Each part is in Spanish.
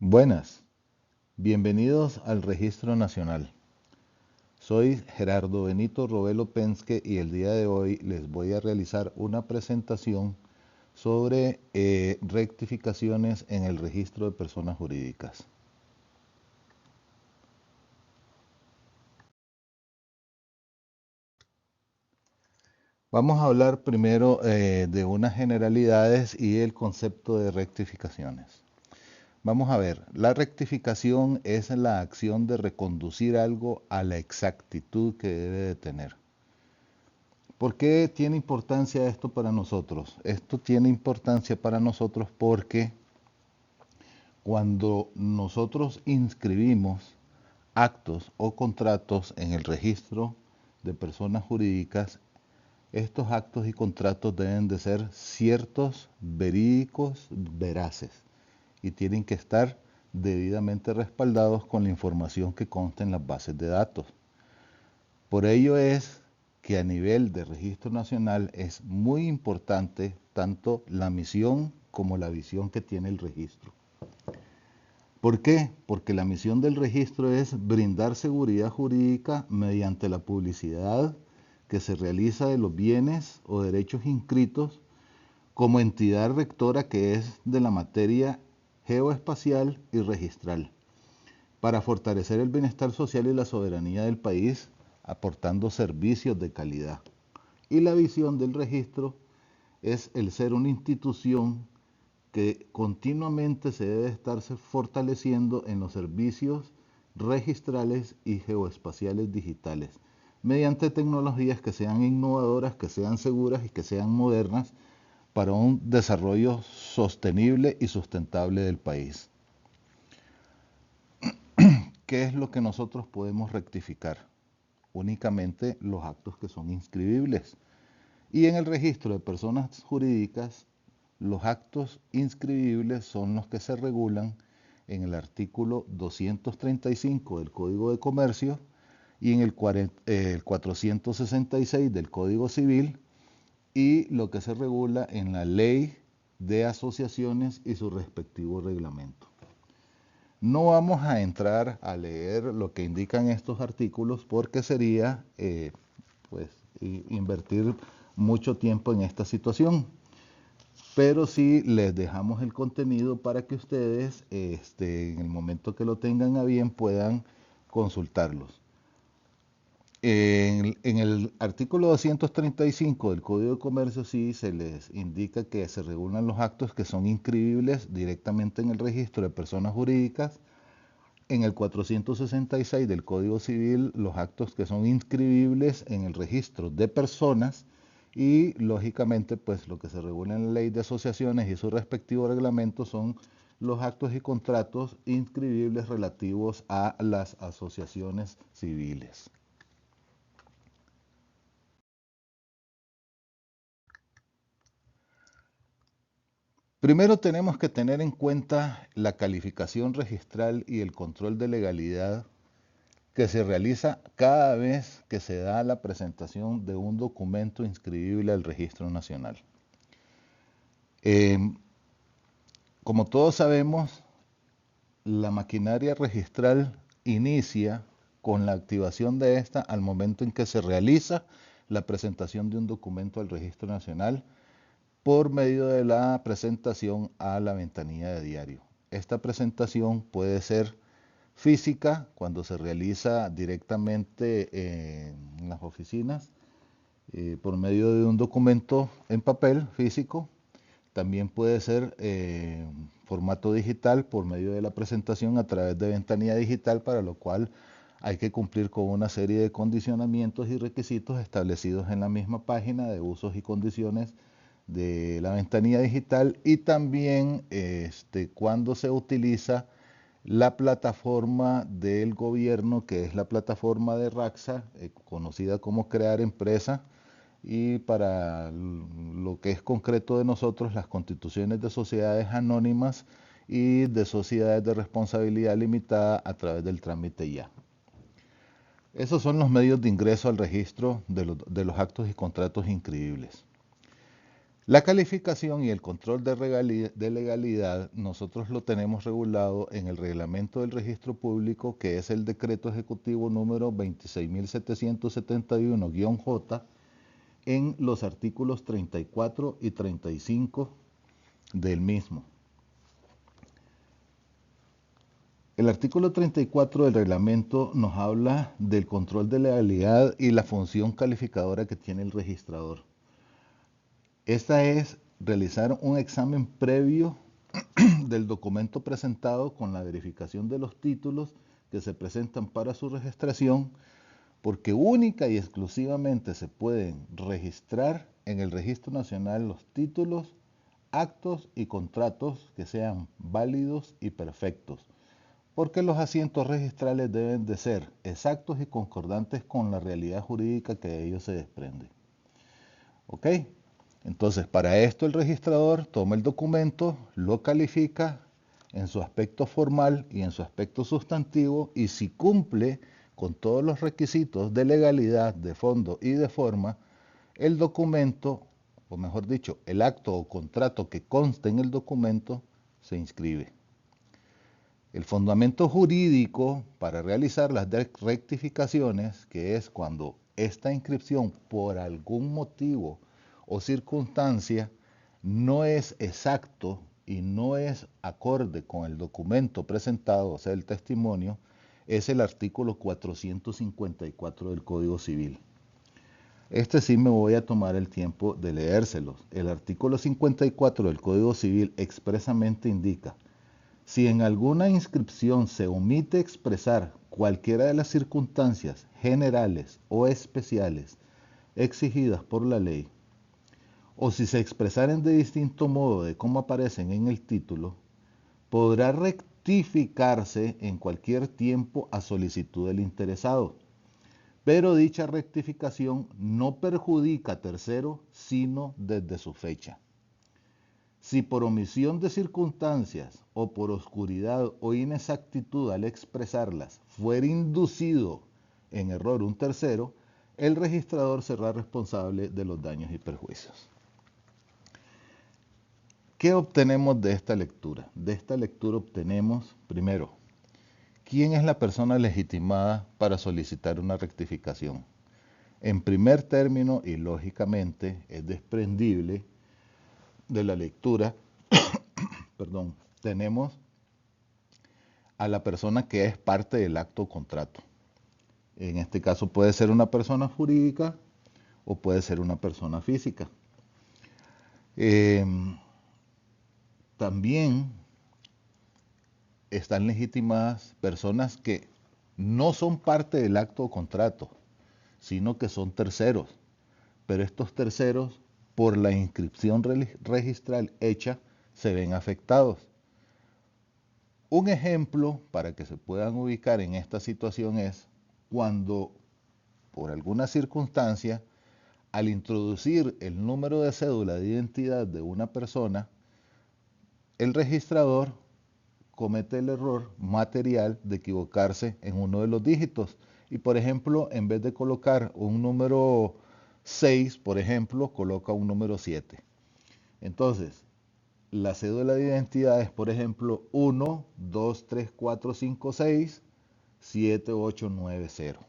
Buenas, bienvenidos al Registro Nacional. Soy Gerardo Benito Robelo Penske y el día de hoy les voy a realizar una presentación sobre rectificaciones en el registro de personas jurídicas. Vamos a hablar primero de unas generalidades y el concepto de rectificaciones. Vamos a ver, la rectificación es la acción de reconducir algo a la exactitud que debe de tener. ¿Por qué tiene importancia esto para nosotros? Esto tiene importancia para nosotros porque cuando nosotros inscribimos actos o contratos en el registro de personas jurídicas, estos actos y contratos deben de ser ciertos, verídicos, veraces y tienen que estar debidamente respaldados con la información que consta en las bases de datos. Por ello es que a nivel de registro nacional es muy importante tanto la misión como la visión que tiene el registro. ¿Por qué? Porque la misión del registro es brindar seguridad jurídica mediante la publicidad que se realiza de los bienes o derechos inscritos como entidad rectora que es de la materia geoespacial y registral, para fortalecer el bienestar social y la soberanía del país, aportando servicios de calidad. Y la visión del registro es el ser una institución que continuamente se debe estarse fortaleciendo en los servicios registrales y geoespaciales digitales, mediante tecnologías que sean innovadoras, que sean seguras y que sean modernas para un desarrollo sostenible y sustentable del país. ¿Qué es lo que nosotros podemos rectificar? Únicamente los actos que son inscribibles. Y en el registro de personas jurídicas, los actos inscribibles son los que se regulan en el artículo 235 del Código de Comercio y en el 466 del Código Civil y lo que se regula en la Ley de Asociaciones y su respectivo reglamento. No vamos a entrar a leer lo que indican estos artículos porque sería invertir mucho tiempo en esta situación. Pero sí les dejamos el contenido para que ustedes en el momento que lo tengan a bien puedan consultarlos. En el artículo 235 del Código de Comercio sí se les indica que se regulan los actos que son inscribibles directamente en el registro de personas jurídicas. En el 466 del Código Civil, los actos que son inscribibles en el registro de personas y, lógicamente, pues lo que se regula en la Ley de Asociaciones y su respectivo reglamento son los actos y contratos inscribibles relativos a las asociaciones civiles. Primero tenemos que tener en cuenta la calificación registral y el control de legalidad que se realiza cada vez que se da la presentación de un documento inscribible al Registro Nacional. Como todos sabemos, la maquinaria registral inicia con la activación de esta al momento en que se realiza la presentación de un documento al Registro Nacional por medio de la presentación a la ventanilla de diario. Esta presentación puede ser física, cuando se realiza directamente en las oficinas, por medio de un documento en papel físico. También puede ser formato digital por medio de la presentación a través de ventanilla digital, para lo cual hay que cumplir con una serie de condicionamientos y requisitos establecidos en la misma página de usos y condiciones de la ventanilla digital, y también cuando se utiliza la plataforma del gobierno, que es la plataforma de RAXA, conocida como Crear Empresa, y para lo que es concreto de nosotros, las constituciones de sociedades anónimas y de sociedades de responsabilidad limitada a través del trámite ya. Esos son los medios de ingreso al registro de los actos y contratos inscribibles. La calificación y el control de legalidad nosotros lo tenemos regulado en el reglamento del registro público, que es el decreto ejecutivo número 26.771-J, en los artículos 34 y 35 del mismo. El artículo 34 del reglamento nos habla del control de legalidad y la función calificadora que tiene el registrador. Esta es realizar un examen previo del documento presentado con la verificación de los títulos que se presentan para su registración, porque única y exclusivamente se pueden registrar en el Registro Nacional los títulos, actos y contratos que sean válidos y perfectos, porque los asientos registrales deben de ser exactos y concordantes con la realidad jurídica que de ellos se desprende. ¿Ok? Entonces, para esto el registrador toma el documento, lo califica en su aspecto formal y en su aspecto sustantivo, y si cumple con todos los requisitos de legalidad, de fondo y de forma, el documento, o mejor dicho, el acto o contrato que conste en el documento, se inscribe. El fundamento jurídico para realizar las rectificaciones, que es cuando esta inscripción por algún motivo o circunstancia no es exacto y no es acorde con el documento presentado, o sea, el testimonio, es el artículo 454 del Código Civil. Este sí me voy a tomar el tiempo de leérselos. El artículo 54 del Código Civil expresamente indica: si en alguna inscripción se omite expresar cualquiera de las circunstancias generales o especiales exigidas por la ley, o si se expresaren de distinto modo de cómo aparecen en el título, podrá rectificarse en cualquier tiempo a solicitud del interesado, pero dicha rectificación no perjudica a tercero sino desde su fecha. Si por omisión de circunstancias o por oscuridad o inexactitud al expresarlas fuera inducido en error un tercero, el registrador será responsable de los daños y perjuicios. ¿Qué obtenemos de esta lectura? De esta lectura obtenemos, primero, ¿quién es la persona legitimada para solicitar una rectificación? En primer término, y lógicamente es desprendible de la lectura, tenemos a la persona que es parte del acto o contrato. En este caso puede ser una persona jurídica o puede ser una persona física. También están legitimadas personas que no son parte del acto o contrato, sino que son terceros. Pero estos terceros, por la inscripción registral hecha, se ven afectados. Un ejemplo para que se puedan ubicar en esta situación es cuando, por alguna circunstancia, al introducir el número de cédula de identidad de una persona, el registrador comete el error material de equivocarse en uno de los dígitos. Y por ejemplo, en vez de colocar un número 6, por ejemplo, coloca un número 7. Entonces, la cédula de identidad es, por ejemplo, 1, 2, 3, 4, 5, 6, 7, 8, 9, 0.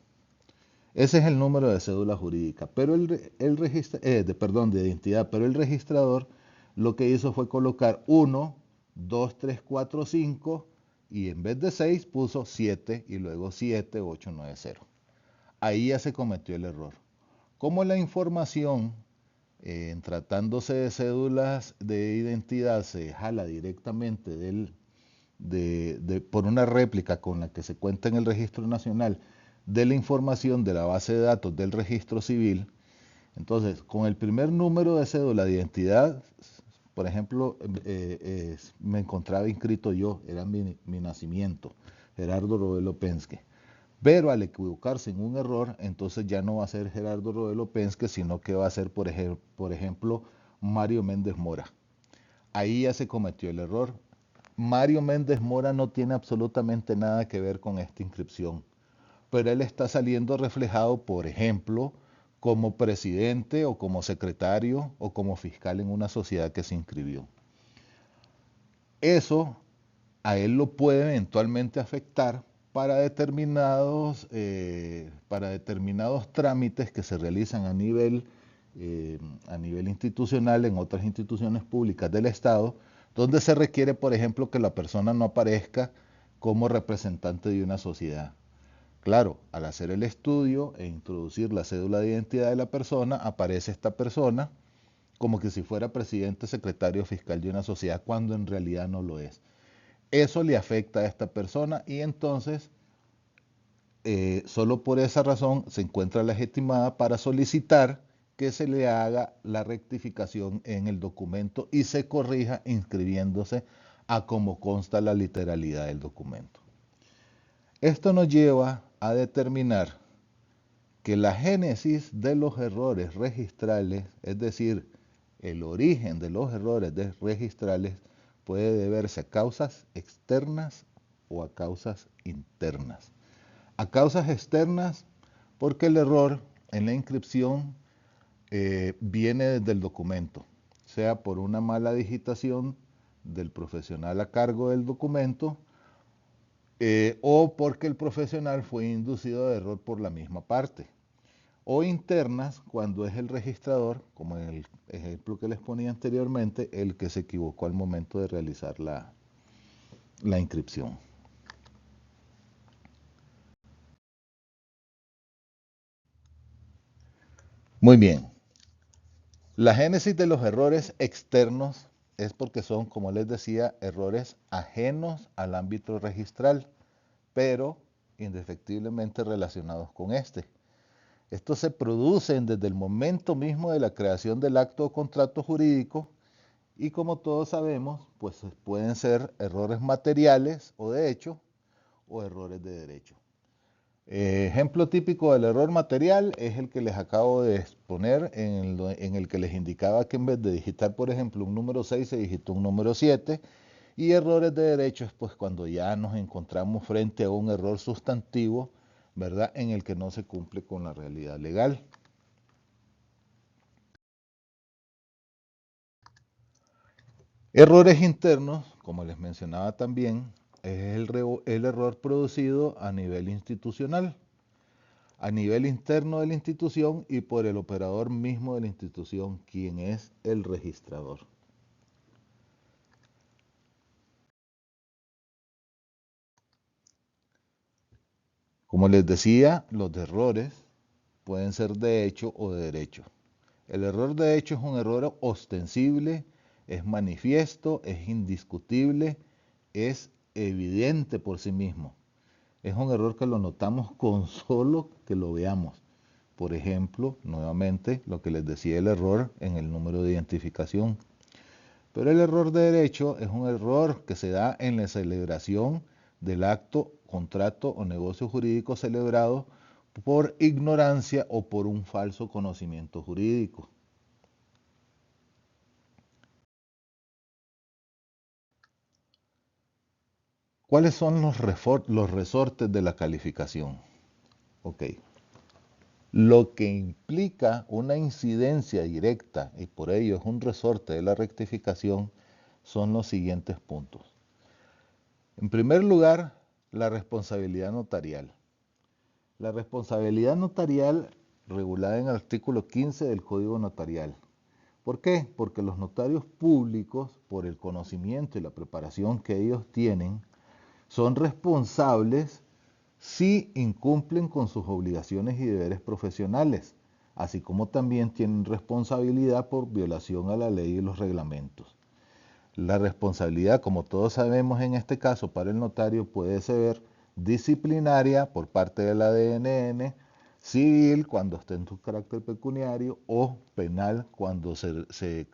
Ese es el número de cédula jurídica, pero de identidad, pero el registrador lo que hizo fue colocar 1, 2, 3, 4, 5 y en vez de 6 puso 7 y luego 7, 8, 9, 0. Ahí ya se cometió el error. Como la información, tratándose de cédulas de identidad, se jala directamente por una réplica con la que se cuenta en el Registro Nacional de la información de la base de datos del Registro Civil, entonces con el primer número de cédula de identidad, por ejemplo, me encontraba inscrito yo, era mi nacimiento, Gerardo Rodelo Penske. Pero al equivocarse en un error, entonces ya no va a ser Gerardo Rodelo Penske, sino que va a ser, por ejemplo, Mario Méndez Mora. Ahí ya se cometió el error. Mario Méndez Mora no tiene absolutamente nada que ver con esta inscripción, pero él está saliendo reflejado, por ejemplo, como presidente o como secretario o como fiscal en una sociedad que se inscribió. Eso a él lo puede eventualmente afectar para determinados trámites que se realizan a nivel institucional en otras instituciones públicas del Estado, donde se requiere, por ejemplo, que la persona no aparezca como representante de una sociedad. Claro, al hacer el estudio e introducir la cédula de identidad de la persona, aparece esta persona como que si fuera presidente, secretario fiscal de una sociedad, cuando en realidad no lo es. Eso le afecta a esta persona y entonces solo por esa razón se encuentra legitimada para solicitar que se le haga la rectificación en el documento y se corrija inscribiéndose a como consta la literalidad del documento. Esto nos lleva a determinar que la génesis de los errores registrales, es decir, el origen de los errores registrales, puede deberse a causas externas o a causas internas. A causas externas porque el error en la inscripción viene desde el documento, sea por una mala digitación del profesional a cargo del documento o porque el profesional fue inducido de error por la misma parte. O internas cuando es el registrador, como en el ejemplo que les ponía anteriormente, el que se equivocó al momento de realizar la inscripción. Muy bien. La génesis de los errores externos es porque son, como les decía, errores ajenos al ámbito registral, pero indefectiblemente relacionados con este. Estos se producen desde el momento mismo de la creación del acto o contrato jurídico y como todos sabemos, pues pueden ser errores materiales o de hecho o errores de derecho. Ejemplo típico del error material es el que les acabo de exponer, en el que les indicaba que en vez de digitar, por ejemplo, un número 6 se digitó un número 7. Y errores de derecho es pues cuando ya nos encontramos frente a un error sustantivo, ¿verdad? En el que no se cumple con la realidad legal. Errores internos, como les mencionaba también, es el error producido a nivel institucional, a nivel interno de la institución y por el operador mismo de la institución, quien es el registrador. Como les decía, los errores pueden ser de hecho o de derecho. El error de hecho es un error ostensible, es manifiesto, es indiscutible, es evidente por sí mismo. Es un error que lo notamos con solo que lo veamos. Por ejemplo, nuevamente, lo que les decía, el error en el número de identificación. Pero el error de derecho es un error que se da en la celebración del acto, contrato o negocio jurídico celebrado por ignorancia o por un falso conocimiento jurídico. ¿Cuáles son los resortes de la calificación? Ok. Lo que implica una incidencia directa y por ello es un resorte de la rectificación son los siguientes puntos. En primer lugar, la responsabilidad notarial. La responsabilidad notarial regulada en el artículo 15 del Código Notarial. ¿Por qué? Porque los notarios públicos, por el conocimiento y la preparación que ellos tienen, son responsables si incumplen con sus obligaciones y deberes profesionales, así como también tienen responsabilidad por violación a la ley y los reglamentos. La responsabilidad, como todos sabemos en este caso, para el notario puede ser disciplinaria por parte de la DNN, civil cuando está en su carácter pecuniario o penal cuando se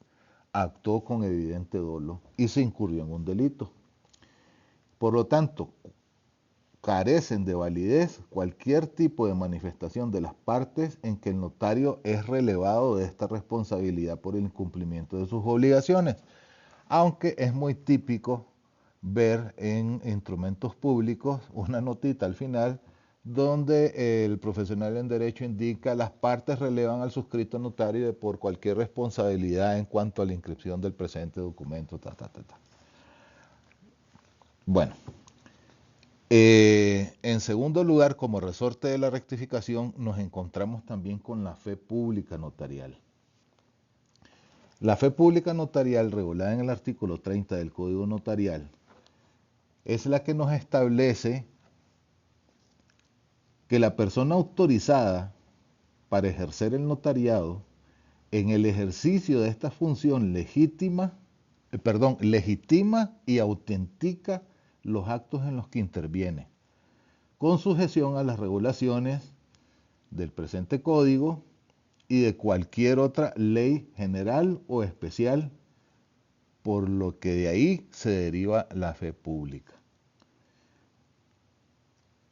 actuó con evidente dolo y se incurrió en un delito. Por lo tanto, carecen de validez cualquier tipo de manifestación de las partes en que el notario es relevado de esta responsabilidad por el incumplimiento de sus obligaciones, aunque es muy típico ver en instrumentos públicos una notita al final donde el profesional en derecho indica las partes relevan al suscrito notario por cualquier responsabilidad en cuanto a la inscripción del presente documento. Bueno, en segundo lugar, como resorte de la rectificación, nos encontramos también con la fe pública notarial. La fe pública notarial, regulada en el artículo 30 del Código Notarial, es la que nos establece que la persona autorizada para ejercer el notariado, en el ejercicio de esta función legitima y autentica los actos en los que interviene, con sujeción a las regulaciones del presente código y de cualquier otra ley general o especial, por lo que de ahí se deriva la fe pública.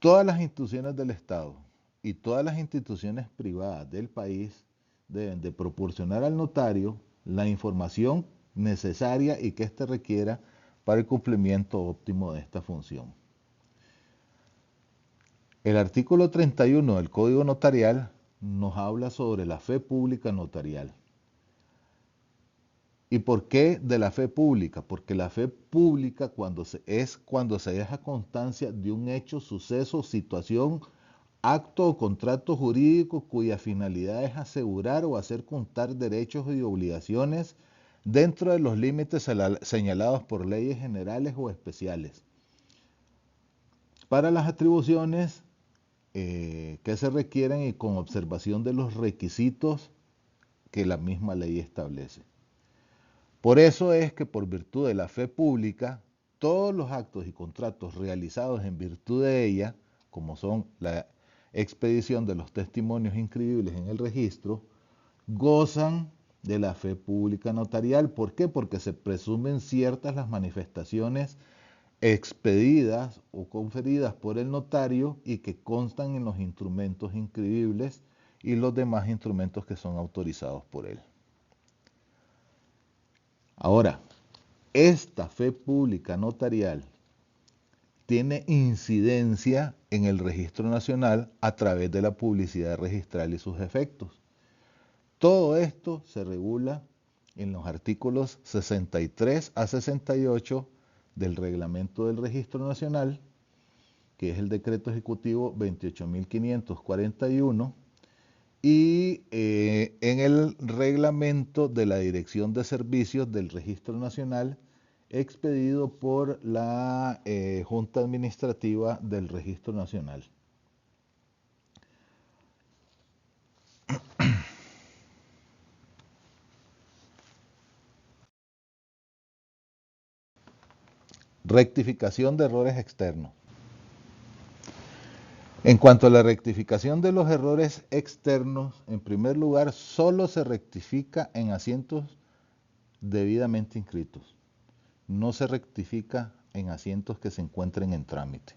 Todas las instituciones del Estado y todas las instituciones privadas del país deben de proporcionar al notario la información necesaria y que éste requiera para el cumplimiento óptimo de esta función. El artículo 31 del Código Notarial nos habla sobre la fe pública notarial. ¿Y por qué de la fe pública? Porque la fe pública cuando se deja constancia de un hecho, suceso, situación, acto o contrato jurídico cuya finalidad es asegurar o hacer constar derechos y obligaciones dentro de los límites señalados por leyes generales o especiales, para las atribuciones que se requieren y con observación de los requisitos que la misma ley establece. Por eso es que por virtud de la fe pública, todos los actos y contratos realizados en virtud de ella, como son la expedición de los testimonios inscribibles en el registro, gozan de la fe pública notarial. ¿Por qué? Porque se presumen ciertas las manifestaciones expedidas o conferidas por el notario y que constan en los instrumentos inscribibles y los demás instrumentos que son autorizados por él. Ahora, esta fe pública notarial tiene incidencia en el registro nacional a través de la publicidad registral y sus efectos. Todo esto se regula en los artículos 63 a 68 del Reglamento del Registro Nacional, que es el Decreto Ejecutivo 28.541, y en el Reglamento de la Dirección de Servicios del Registro Nacional, expedido por la Junta Administrativa del Registro Nacional. Rectificación de errores externos. En cuanto a la rectificación de los errores externos, en primer lugar, solo se rectifica en asientos debidamente inscritos. No se rectifica en asientos que se encuentren en trámite.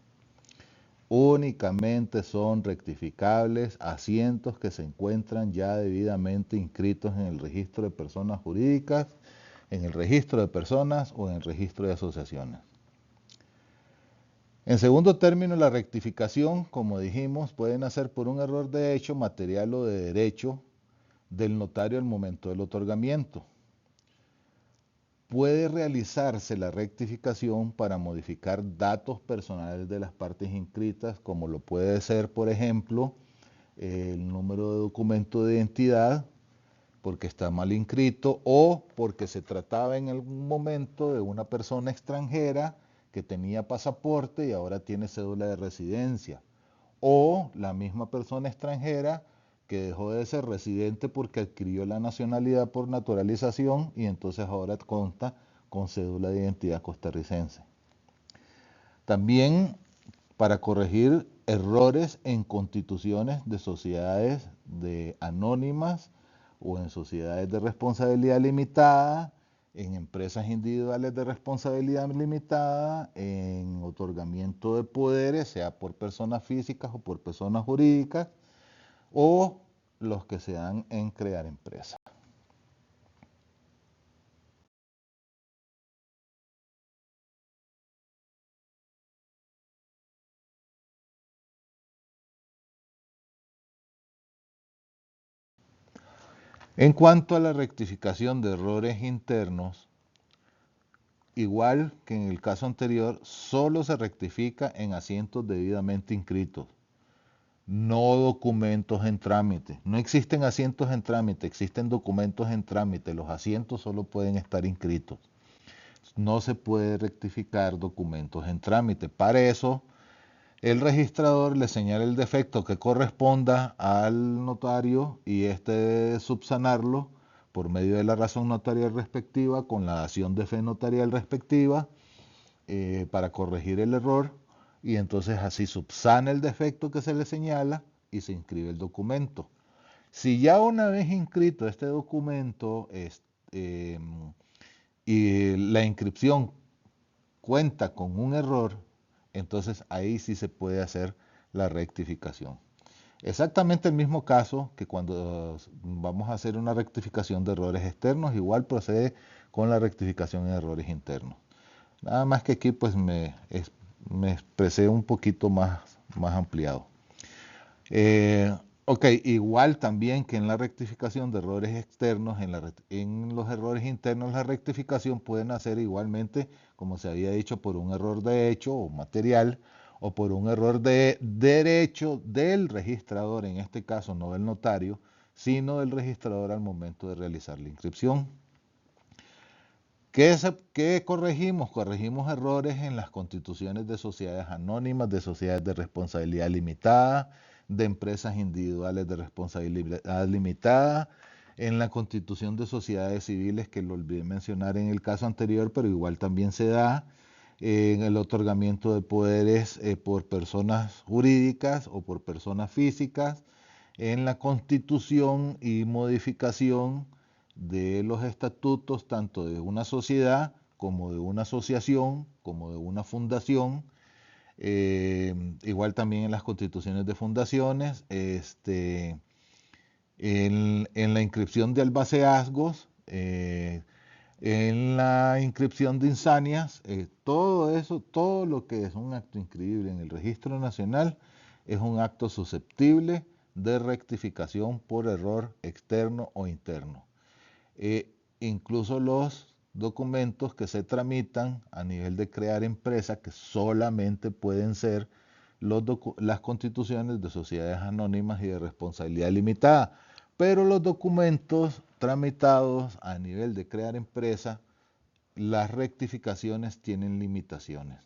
Únicamente son rectificables asientos que se encuentran ya debidamente inscritos en el registro de personas jurídicas, en el registro de personas o en el registro de asociaciones. En segundo término, la rectificación, como dijimos, puede nacer por un error de hecho, material o de derecho del notario al momento del otorgamiento. Puede realizarse la rectificación para modificar datos personales de las partes inscritas, como lo puede ser, por ejemplo, el número de documento de identidad, porque está mal inscrito, o porque se trataba en algún momento de una persona extranjera que tenía pasaporte y ahora tiene cédula de residencia, o la misma persona extranjera que dejó de ser residente porque adquirió la nacionalidad por naturalización y entonces ahora consta con cédula de identidad costarricense. También para corregir errores en constituciones de sociedades anónimas o en sociedades de responsabilidad limitada, en empresas individuales de responsabilidad limitada, en otorgamiento de poderes, sea por personas físicas o por personas jurídicas, o los que se dan en crear empresas. En cuanto a la rectificación de errores internos, igual que en el caso anterior, solo se rectifica en asientos debidamente inscritos, no documentos en trámite. No existen asientos en trámite, existen documentos en trámite. Los asientos solo pueden estar inscritos. No se puede rectificar documentos en trámite. Para eso, el registrador le señala el defecto que corresponda al notario y este debe subsanarlo por medio de la razón notarial respectiva con la dación de fe notarial respectiva para corregir el error y entonces así subsana el defecto que se le señala y se inscribe el documento. Si ya una vez inscrito este documento eh, y la inscripción cuenta con un error, entonces ahí sí se puede hacer la rectificación. Exactamente el mismo caso que cuando vamos a hacer una rectificación de errores externos, igual procede con la rectificación de errores internos. Nada más que aquí pues me expresé un poquito más ampliado. Ok, igual también que en la rectificación de errores externos, en los errores internos la rectificación pueden hacer igualmente, como se había dicho, por un error de hecho o material o por un error de derecho del registrador, en este caso no del notario, sino del registrador al momento de realizar la inscripción. ¿Qué corregimos? Corregimos errores en las constituciones de sociedades anónimas, de sociedades de responsabilidad limitada, de empresas individuales de responsabilidad limitada, en la constitución de sociedades civiles, que lo olvidé mencionar en el caso anterior, pero igual también se da, en el otorgamiento de poderes por personas jurídicas o por personas físicas, en la constitución y modificación de los estatutos tanto de una sociedad como de una asociación, como de una fundación, igual también en las constituciones de fundaciones, en la inscripción de albaceazgos, en la inscripción de insanias, todo eso, todo lo que es un acto inscribible en el Registro Nacional es un acto susceptible de rectificación por error externo o interno. Incluso los documentos que se tramitan a nivel de crear empresa, que solamente pueden ser las constituciones de sociedades anónimas y de responsabilidad limitada, pero los documentos tramitados a nivel de crear empresa, las rectificaciones tienen limitaciones.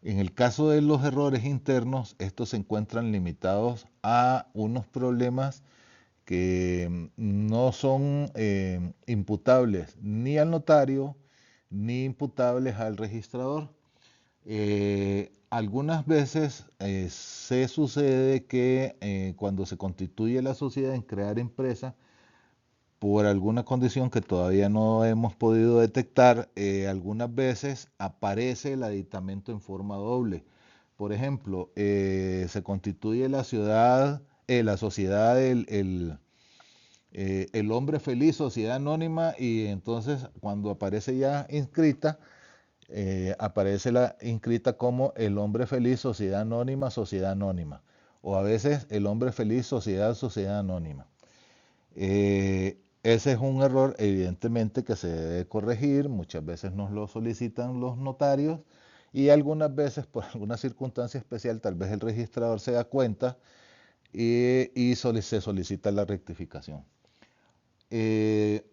En el caso de los errores internos, estos se encuentran limitados a unos problemas que no son imputables ni al notario ni imputables al registrador. Algunas veces se sucede que cuando se constituye la sociedad en crear empresa, por alguna condición que todavía no hemos podido detectar, algunas veces aparece el aditamento en forma doble. Por ejemplo, se constituye la sociedad, el hombre feliz, sociedad anónima, y entonces cuando aparece ya inscrita, aparece la inscrita como el hombre feliz, sociedad anónima, sociedad anónima. O a veces el hombre feliz, sociedad, sociedad anónima. Ese es un error evidentemente que se debe corregir, muchas veces nos lo solicitan los notarios y algunas veces por alguna circunstancia especial tal vez el registrador se da cuenta se solicita la rectificación.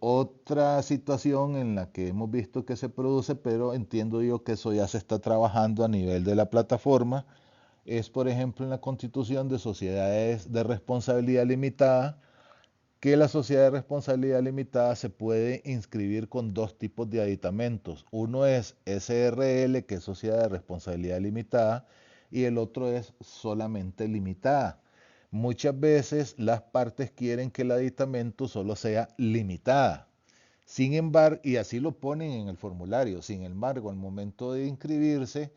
Otra situación en la que hemos visto que se produce, pero entiendo yo que eso ya se está trabajando a nivel de la plataforma, es por ejemplo en la constitución de sociedades de responsabilidad limitada, que la sociedad de responsabilidad limitada se puede inscribir con dos tipos de aditamentos. Uno es SRL, que es sociedad de responsabilidad limitada, y el otro es solamente limitada. Muchas veces las partes quieren que el aditamento solo sea limitada. Sin embargo, y así lo ponen en el formulario, sin embargo, al momento de inscribirse,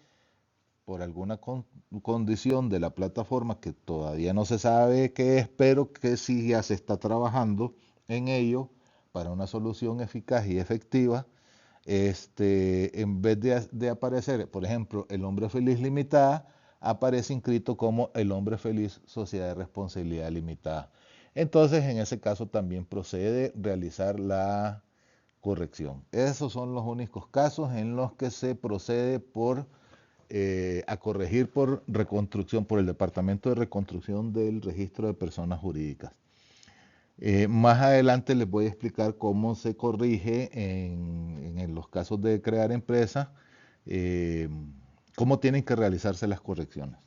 por alguna condición de la plataforma que todavía no se sabe qué es, pero que sí ya se está trabajando en ello para una solución eficaz y efectiva, en vez de aparecer, por ejemplo, el hombre feliz limitada, aparece inscrito como el hombre feliz sociedad de responsabilidad limitada. Entonces, en ese caso también procede realizar la corrección. Esos son los únicos casos en los que se procede a corregir por reconstrucción, por el Departamento de Reconstrucción del Registro de Personas Jurídicas. Más adelante les voy a explicar cómo se corrige en los casos de crear empresas, eh, cómo tienen que realizarse las correcciones.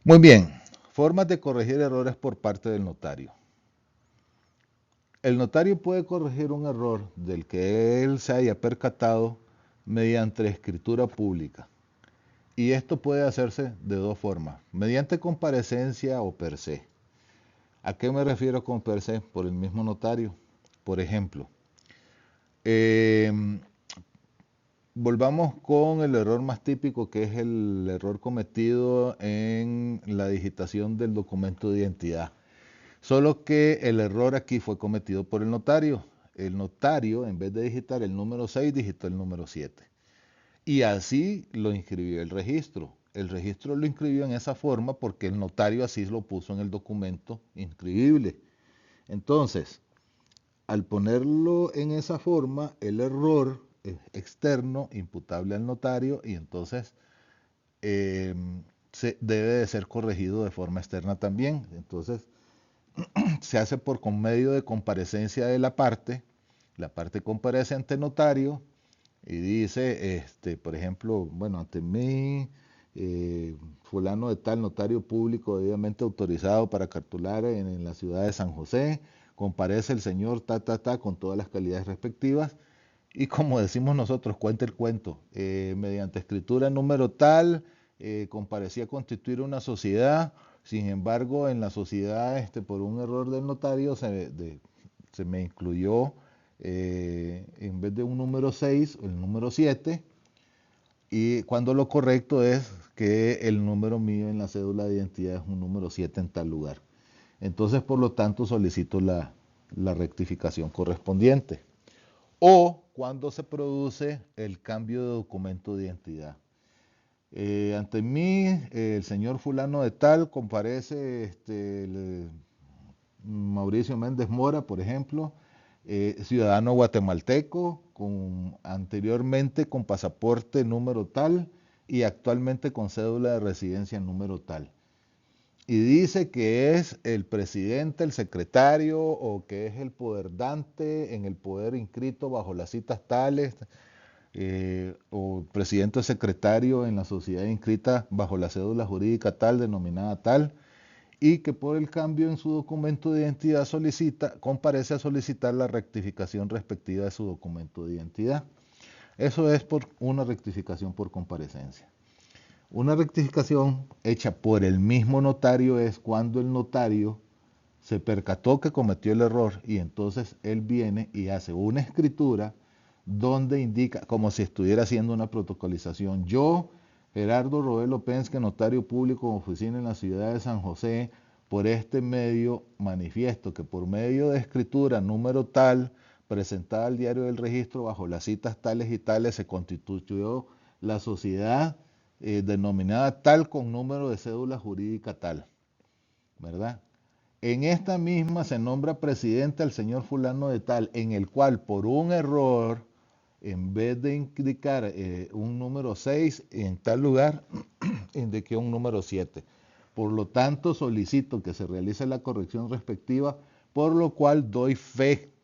Muy bien, formas de corregir errores por parte del notario. El notario puede corregir un error del que él se haya percatado mediante escritura pública. Y esto puede hacerse de dos formas, mediante comparecencia o per se. ¿A qué me refiero con per se? Por el mismo notario. Por ejemplo, eh, volvamos con el error más típico, que es el error cometido en la digitación del documento de identidad. Solo que el error aquí fue cometido por el notario. El notario, en vez de digitar el número 6, digitó el número 7. Y así lo inscribió el registro. El registro lo inscribió en esa forma porque el notario así lo puso en el documento inscribible. Entonces, al ponerlo en esa forma, el error es externo, imputable al notario, y entonces eh, debe de ser corregido de forma externa también. Entonces, se hace con medio de comparecencia de la parte comparece ante el notario y dice, por ejemplo, bueno, ante mí, fulano de tal, notario público debidamente autorizado para cartular en la ciudad de San José, comparece el señor con todas las calidades respectivas, y como decimos nosotros, cuenta el cuento, mediante escritura número tal, comparecía a constituir una sociedad. Sin embargo, en la sociedad, por un error del notario, se me incluyó, en vez de un número 6, el número 7, y cuando lo correcto es que el número mío en la cédula de identidad es un número 7 en tal lugar. Entonces, por lo tanto, solicito la rectificación correspondiente. O cuando se produce el cambio de documento de identidad. Ante mí, el señor fulano de tal comparece, Mauricio Méndez Mora, por ejemplo, ciudadano guatemalteco, anteriormente con pasaporte número tal y actualmente con cédula de residencia número tal. Y dice que es el presidente, el secretario o que es el poderdante en el poder inscrito bajo las citas tales, o presidente o secretario en la sociedad inscrita bajo la cédula jurídica tal, denominada tal, y que por el cambio en su documento de identidad comparece a solicitar la rectificación respectiva de su documento de identidad. Eso es por una rectificación por comparecencia. Una rectificación hecha por el mismo notario es cuando el notario se percató que cometió el error y entonces él viene y hace una escritura donde indica, como si estuviera haciendo una protocolización: yo, Gerardo Roelo Penske, notario público con oficina en la ciudad de San José, por este medio manifiesto que por medio de escritura número tal, presentada al diario del registro bajo las citas tales y tales, se constituyó la sociedad denominada tal con número de cédula jurídica tal, ¿verdad? En esta misma se nombra presidente al señor fulano de tal, en el cual por un error, en vez de indicar un número 6 en tal lugar, indiqué un número 7. Por lo tanto, solicito que se realice la corrección respectiva, por lo cual doy fe,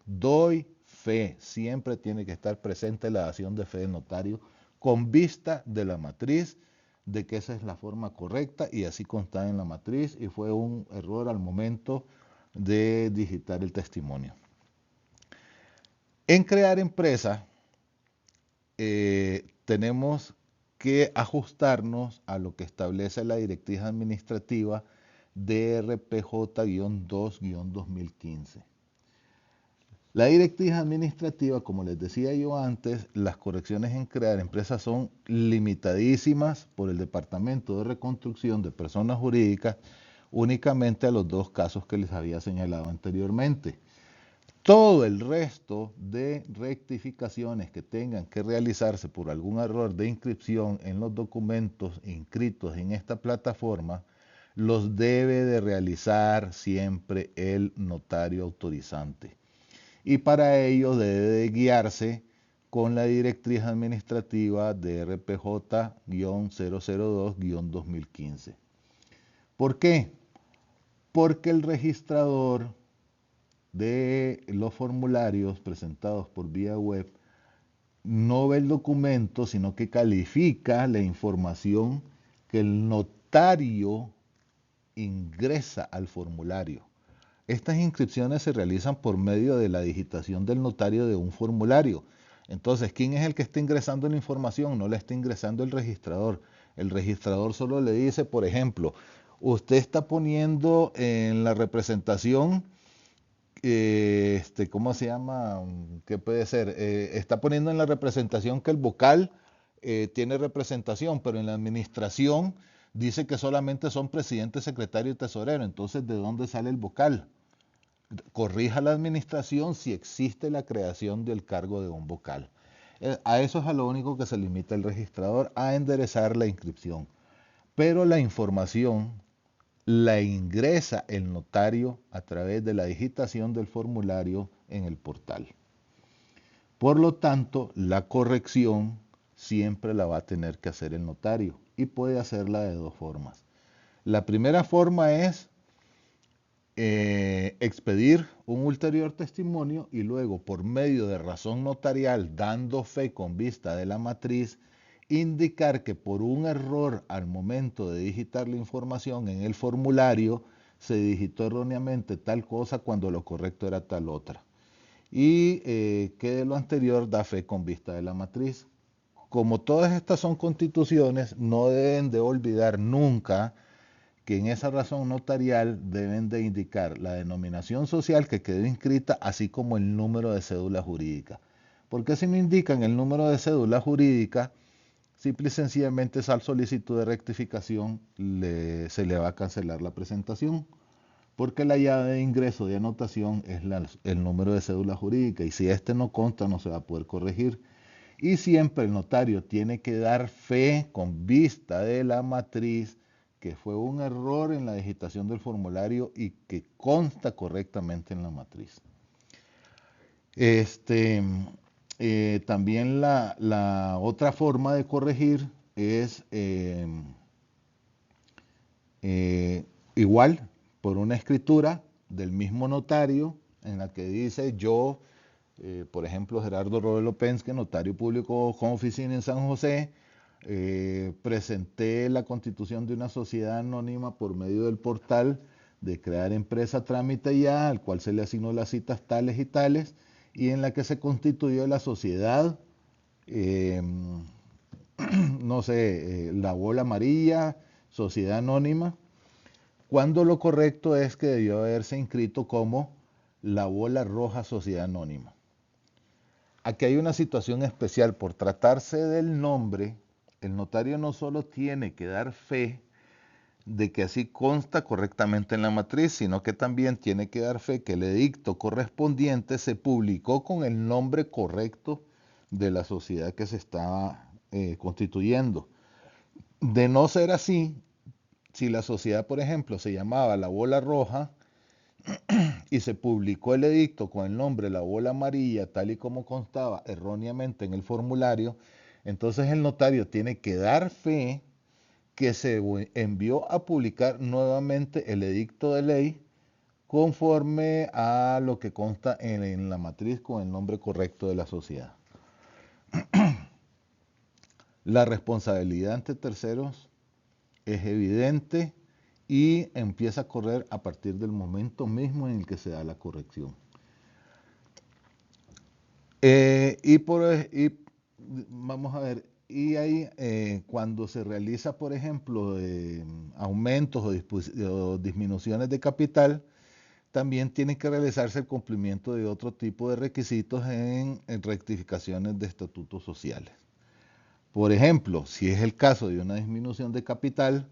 siempre tiene que estar presente la dación de fe del notario con vista de la matriz, de que esa es la forma correcta y así consta en la matriz y fue un error al momento de digitar el testimonio. En crear empresa tenemos que ajustarnos a lo que establece la directriz administrativa DRPJ-2-2015. La directriz administrativa, como les decía yo antes, las correcciones en crear empresas son limitadísimas por el Departamento de Reconstrucción de Personas Jurídicas únicamente a los dos casos que les había señalado anteriormente. Todo el resto de rectificaciones que tengan que realizarse por algún error de inscripción en los documentos inscritos en esta plataforma los debe de realizar siempre el notario autorizante. Y para ello debe de guiarse con la directriz administrativa de RPJ-002-2015. ¿Por qué? Porque el registrador de los formularios presentados por vía web no ve el documento, sino que califica la información que el notario ingresa al formulario. Estas inscripciones se realizan por medio de la digitación del notario de un formulario. Entonces, ¿quién es el que está ingresando la información? No la está ingresando el registrador. El registrador solo le dice, por ejemplo, usted está poniendo en la representación, ¿cómo se llama? ¿Qué puede ser? Está poniendo en la representación que el vocal tiene representación, pero en la administración dice que solamente son presidente, secretario y tesorero. Entonces, ¿de dónde sale el vocal? Corrija la administración si existe la creación del cargo de un vocal. A eso es a lo único que se limita el registrador, a enderezar la inscripción. Pero la información la ingresa el notario a través de la digitación del formulario en el portal. Por lo tanto, la corrección siempre la va a tener que hacer el notario y puede hacerla de dos formas. La primera forma es expedir un ulterior testimonio y luego, por medio de razón notarial, dando fe con vista de la matriz, indicar que por un error al momento de digitar la información en el formulario se digitó erróneamente tal cosa cuando lo correcto era tal otra. Y que de lo anterior da fe con vista de la matriz. Como todas estas son constituciones, no deben de olvidar nunca que en esa razón notarial deben de indicar la denominación social que quedó inscrita, así como el número de cédula jurídica. Porque si no indican el número de cédula jurídica, simple y sencillamente esa solicitud de rectificación se le va a cancelar la presentación. Porque la llave de ingreso de anotación es el número de cédula jurídica y si este no consta no se va a poder corregir. Y siempre el notario tiene que dar fe con vista de la matriz que fue un error en la digitación del formulario y que consta correctamente en la matriz. También la otra forma de corregir es igual por una escritura del mismo notario en la que dice yo, por ejemplo, Gerardo Robelo Penske, notario público con oficina en San José, presenté la constitución de una sociedad anónima por medio del portal de crear empresa trámite ya, al cual se le asignó las citas tales y tales, y en la que se constituyó la sociedad, no sé, la bola amarilla, sociedad anónima, cuando lo correcto es que debió haberse inscrito como la bola roja sociedad anónima. Aquí hay una situación especial. Por tratarse del nombre, el notario no solo tiene que dar fe de que así consta correctamente en la matriz, sino que también tiene que dar fe que el edicto correspondiente se publicó con el nombre correcto de la sociedad que se estaba constituyendo. De no ser así, si la sociedad, por ejemplo, se llamaba La Bola Roja y se publicó el edicto con el nombre La Bola Amarilla, tal y como constaba erróneamente en el formulario, entonces el notario tiene que dar fe que se envió a publicar nuevamente el edicto de ley conforme a lo que consta en la matriz con el nombre correcto de la sociedad. La responsabilidad ante terceros es evidente y empieza a correr a partir del momento mismo en el que se da la corrección. Vamos a ver, y ahí cuando se realiza, por ejemplo, aumentos o disminuciones de capital, también tiene que realizarse el cumplimiento de otro tipo de requisitos en rectificaciones de estatutos sociales. Por ejemplo, si es el caso de una disminución de capital,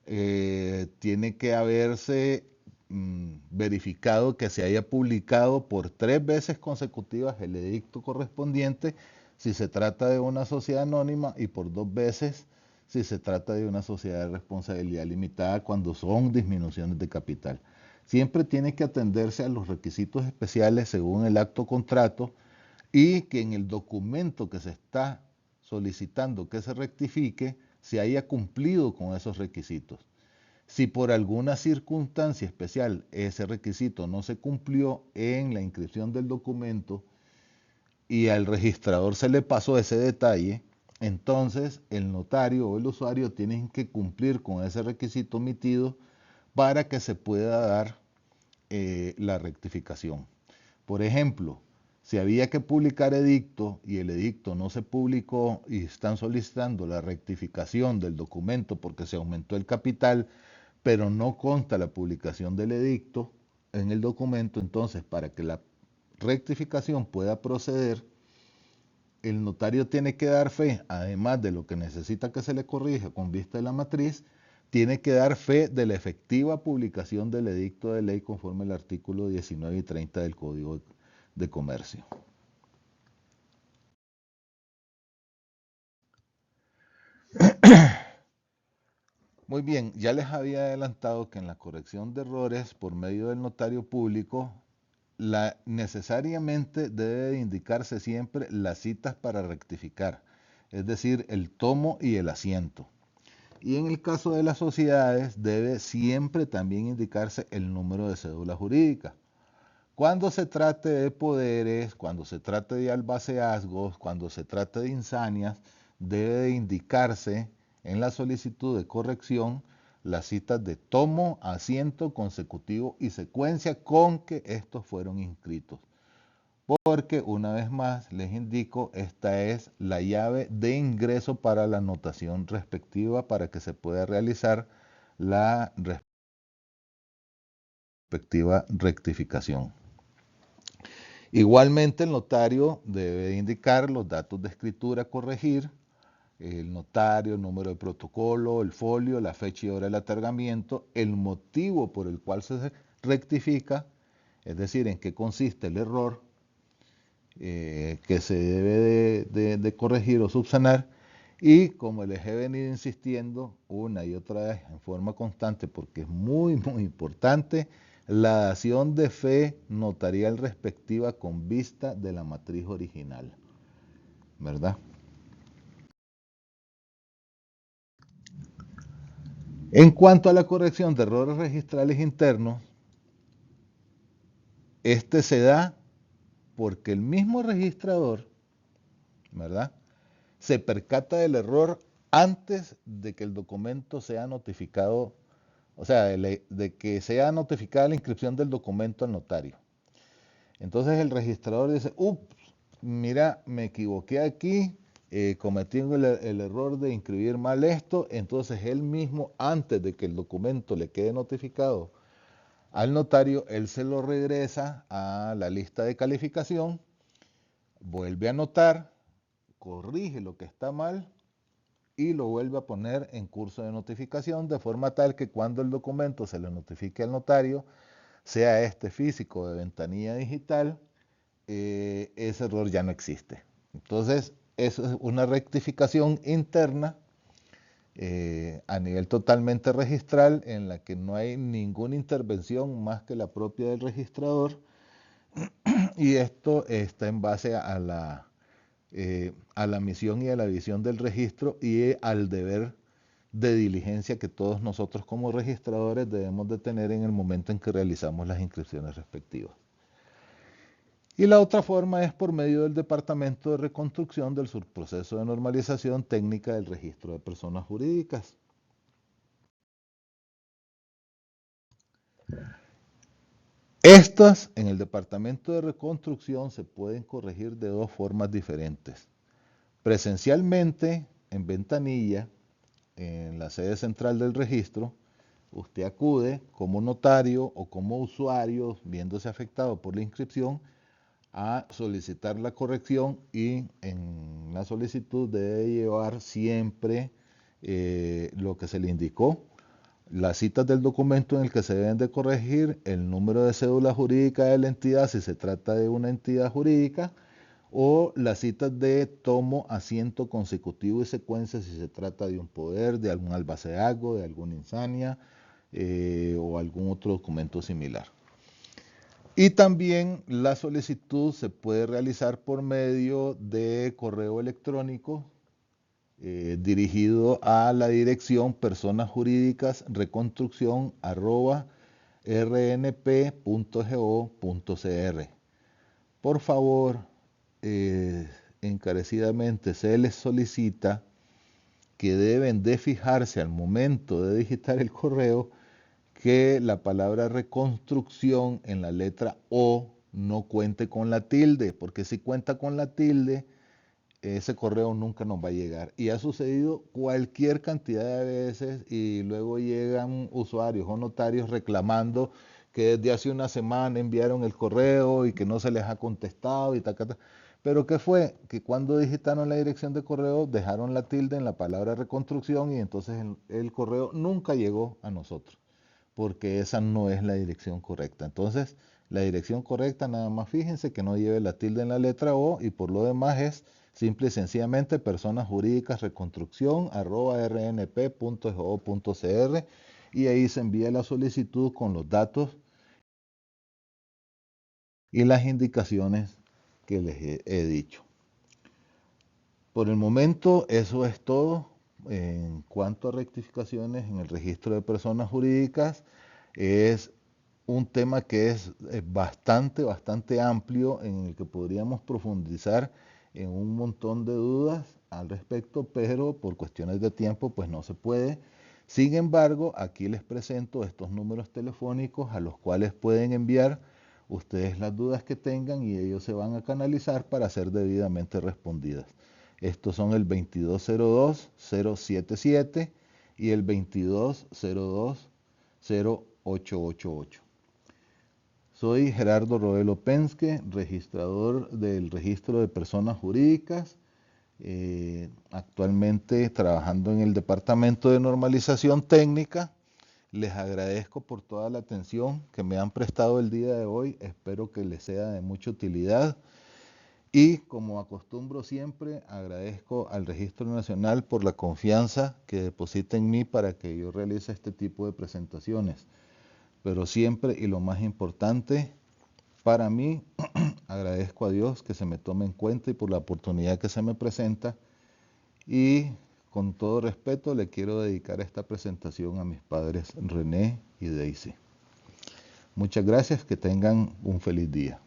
tiene que haberse verificado que se haya publicado por 3 veces consecutivas el edicto correspondiente si se trata de una sociedad anónima y por 2 veces si se trata de una sociedad de responsabilidad limitada cuando son disminuciones de capital. Siempre tiene que atenderse a los requisitos especiales según el acto contrato y que en el documento que se está solicitando que se rectifique se haya cumplido con esos requisitos. Si por alguna circunstancia especial ese requisito no se cumplió en la inscripción del documento y al registrador se le pasó ese detalle, entonces el notario o el usuario tienen que cumplir con ese requisito omitido para que se pueda dar la rectificación. Por ejemplo, si había que publicar edicto y el edicto no se publicó y están solicitando la rectificación del documento porque se aumentó el capital, pero no consta la publicación del edicto en el documento, entonces para que la rectificación pueda proceder, el notario tiene que dar fe, además de lo que necesita que se le corrija con vista de la matriz, tiene que dar fe de la efectiva publicación del edicto de ley conforme al artículo 19 y 30 del Código de Comercio. Muy bien, ya les había adelantado que en la corrección de errores por medio del notario público, necesariamente debe de indicarse siempre las citas para rectificar, es decir, el tomo y el asiento. Y en el caso de las sociedades debe siempre también indicarse el número de cédula jurídica. Cuando se trate de poderes, cuando se trate de albaceazgos, cuando se trate de insanias, debe de indicarse en la solicitud de corrección las citas de tomo, asiento, consecutivo y secuencia con que estos fueron inscritos. Porque una vez más les indico, esta es la llave de ingreso para la anotación respectiva para que se pueda realizar la respectiva rectificación. Igualmente el notario debe indicar los datos de escritura a corregir, el notario, el número de protocolo, el folio, la fecha y hora del atargamiento, el motivo por el cual se rectifica, es decir, en qué consiste el error que se debe de corregir o subsanar, Y como les he venido insistiendo una y otra vez en forma constante, porque es muy, muy importante, la dación de fe notarial respectiva con vista de la matriz original, ¿verdad? En cuanto a la corrección de errores registrales internos, este se da porque el mismo registrador, ¿verdad?, se percata del error antes de que el documento sea notificado, o sea, de que sea notificada la inscripción del documento al notario. Entonces el registrador dice, ups, mira, me equivoqué aquí, cometí el error de inscribir mal esto, entonces él mismo, antes de que el documento le quede notificado al notario, él se lo regresa a la lista de calificación, vuelve a anotar, corrige lo que está mal y lo vuelve a poner en curso de notificación, de forma tal que cuando el documento se le notifique al notario, sea este físico de ventanilla digital, ese error ya no existe. Entonces, eso es una rectificación interna a nivel totalmente registral en la que no hay ninguna intervención más que la propia del registrador, y esto está en base a la misión y a la visión del registro y al deber de diligencia que todos nosotros como registradores debemos de tener en el momento en que realizamos las inscripciones respectivas. Y la otra forma es por medio del Departamento de Reconstrucción del Subproceso de Normalización Técnica del Registro de Personas Jurídicas. Estas en el Departamento de Reconstrucción se pueden corregir de dos formas diferentes. Presencialmente, en ventanilla, en la sede central del registro, usted acude como notario o como usuario, viéndose afectado por la inscripción, a solicitar la corrección, y en la solicitud debe llevar siempre lo que se le indicó, las citas del documento en el que se deben de corregir, el número de cédula jurídica de la entidad si se trata de una entidad jurídica, o las citas de tomo, asiento consecutivo y secuencia si se trata de un poder, de algún albaceago, de alguna insania o algún otro documento similar. Y también la solicitud se puede realizar por medio de correo electrónico dirigido a la dirección personasjurídicas@rnp.go.cr. Por favor, encarecidamente se les solicita que deben de fijarse al momento de digitar el correo que la palabra reconstrucción en la letra O no cuente con la tilde, porque si cuenta con la tilde, ese correo nunca nos va a llegar. Y ha sucedido cualquier cantidad de veces y luego llegan usuarios o notarios reclamando que desde hace una semana enviaron el correo y que no se les ha contestado y tal. Pero ¿qué fue? Que cuando digitaron la dirección de correo dejaron la tilde en la palabra reconstrucción y entonces el correo nunca llegó a nosotros, porque esa no es la dirección correcta. Entonces, la dirección correcta, nada más fíjense que no lleve la tilde en la letra O, y por lo demás es simple y sencillamente personas jurídicas reconstrucción @rnp.go.cr, y ahí se envía la solicitud con los datos y las indicaciones que les he dicho. Por el momento eso es todo en cuanto a rectificaciones en el registro de personas jurídicas. Es un tema que es bastante amplio, en el que podríamos profundizar en un montón de dudas al respecto, pero por cuestiones de tiempo pues no se puede. Sin embargo, aquí les presento estos números telefónicos a los cuales pueden enviar ustedes las dudas que tengan y ellos se van a canalizar para ser debidamente respondidas. Estos son el 2202-077 y el 2202-0888. Soy Gerardo Roelo Penske, registrador del Registro de Personas Jurídicas, actualmente trabajando en el Departamento de Normalización Técnica. Les agradezco por toda la atención que me han prestado el día de hoy, espero que les sea de mucha utilidad. Y como acostumbro siempre, agradezco al Registro Nacional por la confianza que deposita en mí para que yo realice este tipo de presentaciones. Pero siempre y lo más importante, para mí, agradezco a Dios que se me tome en cuenta y por la oportunidad que se me presenta. Y con todo respeto le quiero dedicar esta presentación a mis padres René y Daisy. Muchas gracias, que tengan un feliz día.